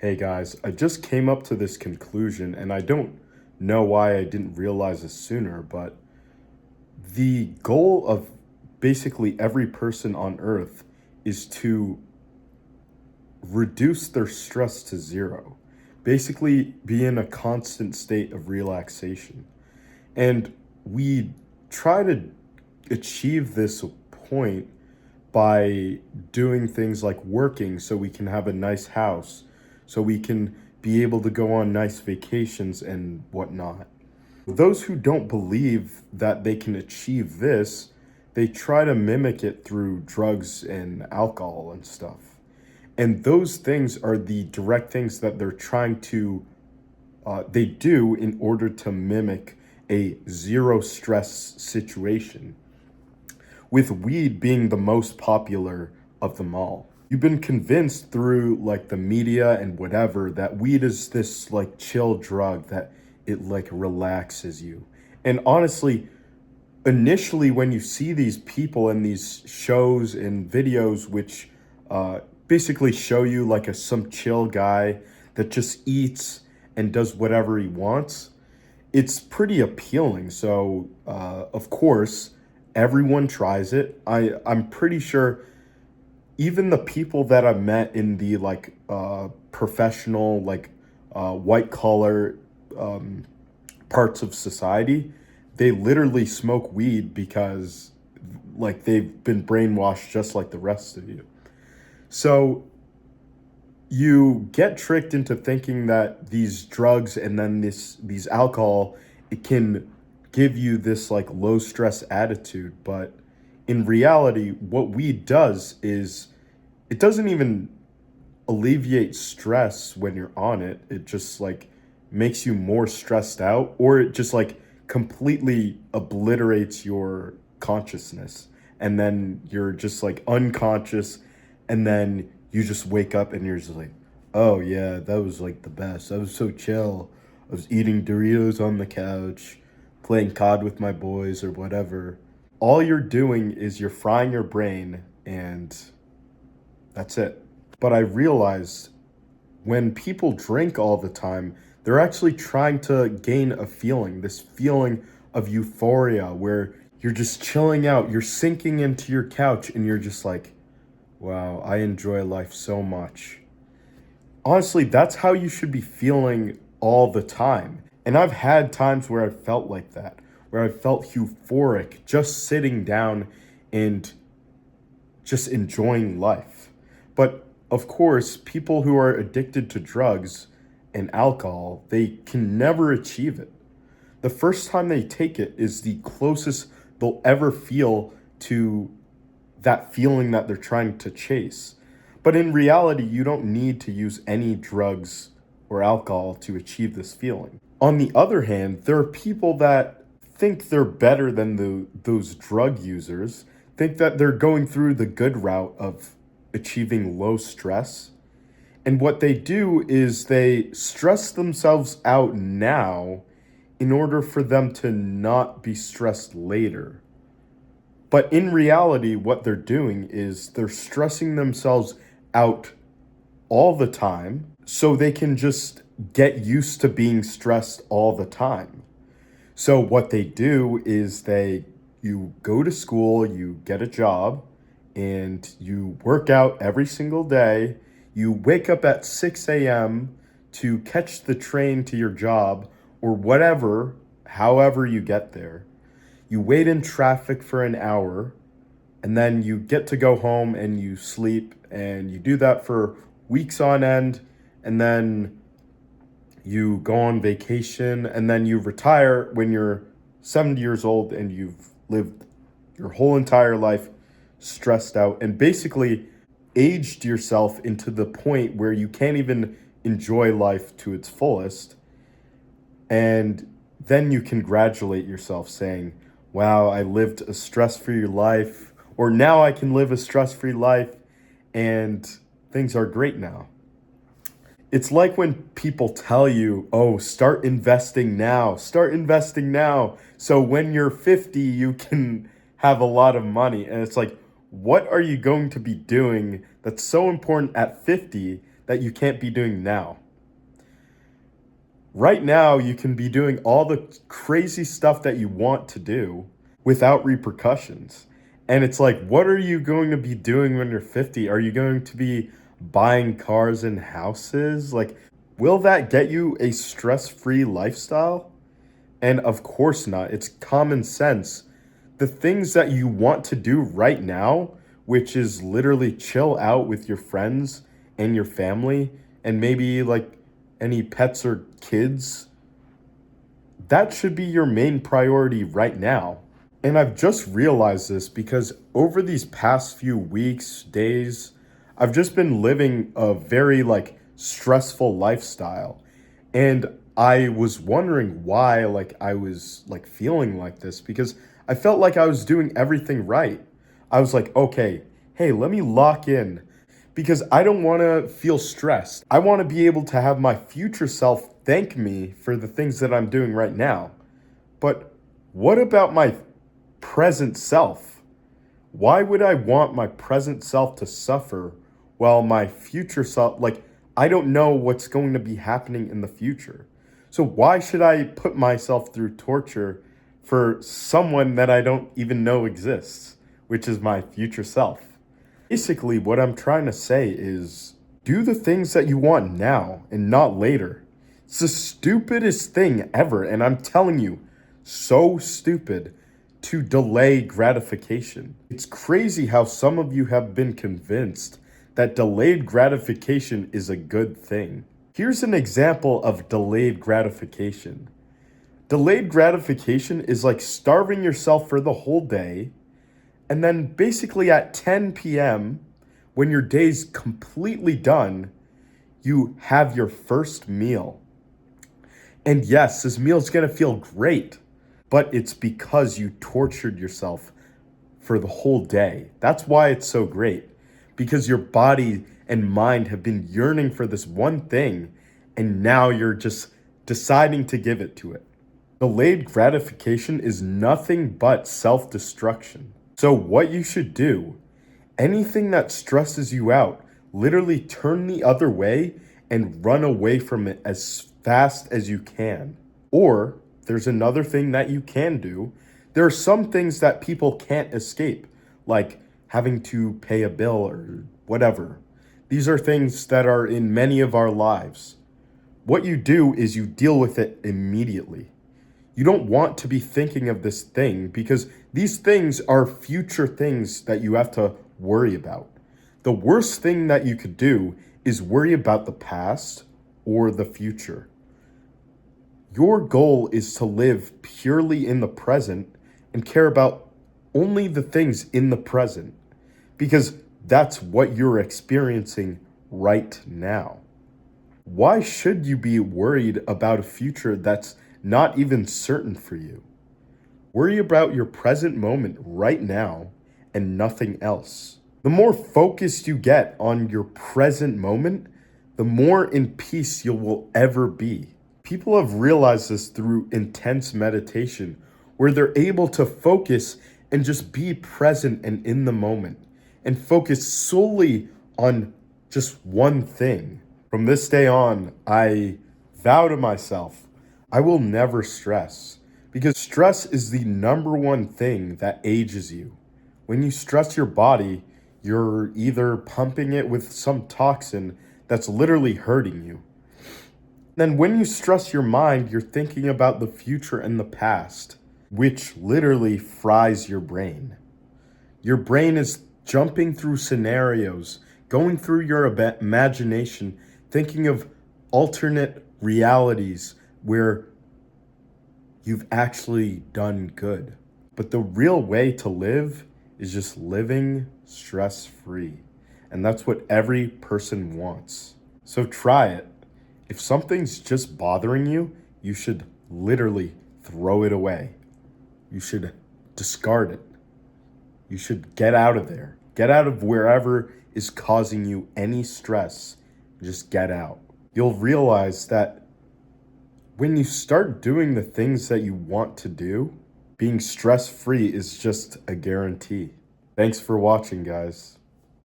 Hey guys, I just came up to this conclusion and I don't know why I didn't realize this sooner, but the goal of basically every person on earth is to reduce their stress to zero. Basically, be in a constant state of relaxation. And we try to achieve this point by doing things like working so we can have a nice house, so we can be able to go on nice vacations and whatnot. Those who don't believe that they can achieve this, they try to mimic it through drugs and alcohol and stuff. And those things are the direct things that they're trying to, they do in order to mimic a zero stress situation, with weed being the most popular of them all. You've been convinced through like the media and whatever that weed is this like chill drug that it like relaxes you. And honestly, initially when you see these people in these shows and videos which basically show you like some chill guy that just eats and does whatever he wants, it's pretty appealing. So, of course, everyone tries it. I'm pretty sure even the people that I met in the like professional like white collar um, parts of society, they literally smoke weed because like they've been brainwashed just like the rest of you. So you get tricked into thinking that these drugs and then these alcohol, it can give you this like low stress attitude, but in reality what weed does is it doesn't even alleviate stress when you're on it. It just like makes you more stressed out, or it just like completely obliterates your consciousness, and then you're just like unconscious, and then you just wake up and you're just like, oh yeah, that was like the best. I was so chill. I was eating Doritos on the couch, playing COD with my boys or whatever. All you're doing is you're frying your brain, and that's it. But I realized when people drink all the time, they're actually trying to gain a feeling, this feeling of euphoria where you're just chilling out, you're sinking into your couch, and you're just like, wow, I enjoy life so much. Honestly, that's how you should be feeling all the time. And I've had times where I felt like that, where I felt euphoric just sitting down and just enjoying life. But of course, people who are addicted to drugs and alcohol, they can never achieve it. The first time they take it is the closest they'll ever feel to that feeling that they're trying to chase. But in reality, you don't need to use any drugs or alcohol to achieve this feeling. On the other hand, there are people that think they're better than those drug users, think that they're going through the good route of achieving low stress. And what they do is they stress themselves out now in order for them to not be stressed later. But in reality, what they're doing is they're stressing themselves out all the time so they can just get used to being stressed all the time. So what they do is you go to school, you get a job, and you work out every single day. You wake up at 6 a.m. to catch the train to your job or whatever, however you get there. You wait in traffic for an hour, and then you get to go home and you sleep, and you do that for weeks on end, and then you go on vacation, and then you retire when you're 70 years old and you've lived your whole entire life stressed out and basically aged yourself into the point where you can't even enjoy life to its fullest. And then you congratulate yourself saying, wow, I lived a stress-free life, or now I can live a stress-free life, and things are great now. It's like when people tell you, oh, start investing now. So when you're 50, you can have a lot of money. And it's like, what are you going to be doing that's so important at 50 that you can't be doing now. Right now, you can be doing all the crazy stuff that you want to do without repercussions. And it's like, what are you going to be doing when you're 50? Are you going to be buying cars and houses? Like, will that get you a stress free lifestyle? And of course not. It's common sense. The things that you want to do right now, which is literally chill out with your friends and your family, and maybe like any pets or kids, that should be your main priority right now. And I've just realized this because over these past few weeks, days, I've just been living a very like stressful lifestyle. And I was wondering why like I was like feeling like this because I felt like I was doing everything right. I was like, okay, hey, let me lock in because I don't want to feel stressed. I want to be able to have my future self thank me for the things that I'm doing right now. But what about my present self? Why would I want my present self to suffer while my future self, like, I don't know what's going to be happening in the future. So why should I put myself through torture for someone that I don't even know exists, which is my future self? Basically, what I'm trying to say is do the things that you want now and not later. It's the stupidest thing ever, and I'm telling you, so stupid to delay gratification. It's crazy how some of you have been convinced that delayed gratification is a good thing. Here's an example of delayed gratification. Delayed gratification is like starving yourself for the whole day, and then basically at 10 p.m., when your day's completely done, you have your first meal. And yes, this meal's gonna feel great, but it's because you tortured yourself for the whole day. That's why it's so great, because your body and mind have been yearning for this one thing, and now you're just deciding to give it to it. Delayed gratification is nothing but self-destruction. So what you should do, anything that stresses you out, literally turn the other way and run away from it as fast as you can. Or there's another thing that you can do. There are some things that people can't escape, like having to pay a bill or whatever. These are things that are in many of our lives. What you do is you deal with it immediately. You don't want to be thinking of this thing because these things are future things that you have to worry about. The worst thing that you could do is worry about the past or the future. Your goal is to live purely in the present and care about only the things in the present because that's what you're experiencing right now. Why should you be worried about a future that's not even certain for you? Worry about your present moment right now and nothing else. The more focused you get on your present moment, the more in peace you will ever be. People have realized this through intense meditation, where they're able to focus and just be present and in the moment, and focus solely on just one thing. From this day on, I vow to myself, I will never stress, because stress is the number one thing that ages you. When you stress your body, you're either pumping it with some toxin that's literally hurting you. Then when you stress your mind, you're thinking about the future and the past, which literally fries your brain. Your brain is jumping through scenarios, going through your imagination, thinking of alternate realities where you've actually done good. But the real way to live is just living stress-free. And that's what every person wants. So try it. If something's just bothering you, you should literally throw it away. You should discard it. You should get out of there. Get out of wherever is causing you any stress. Just get out. You'll realize that when you start doing the things that you want to do, being stress-free is just a guarantee. Thanks for watching, guys.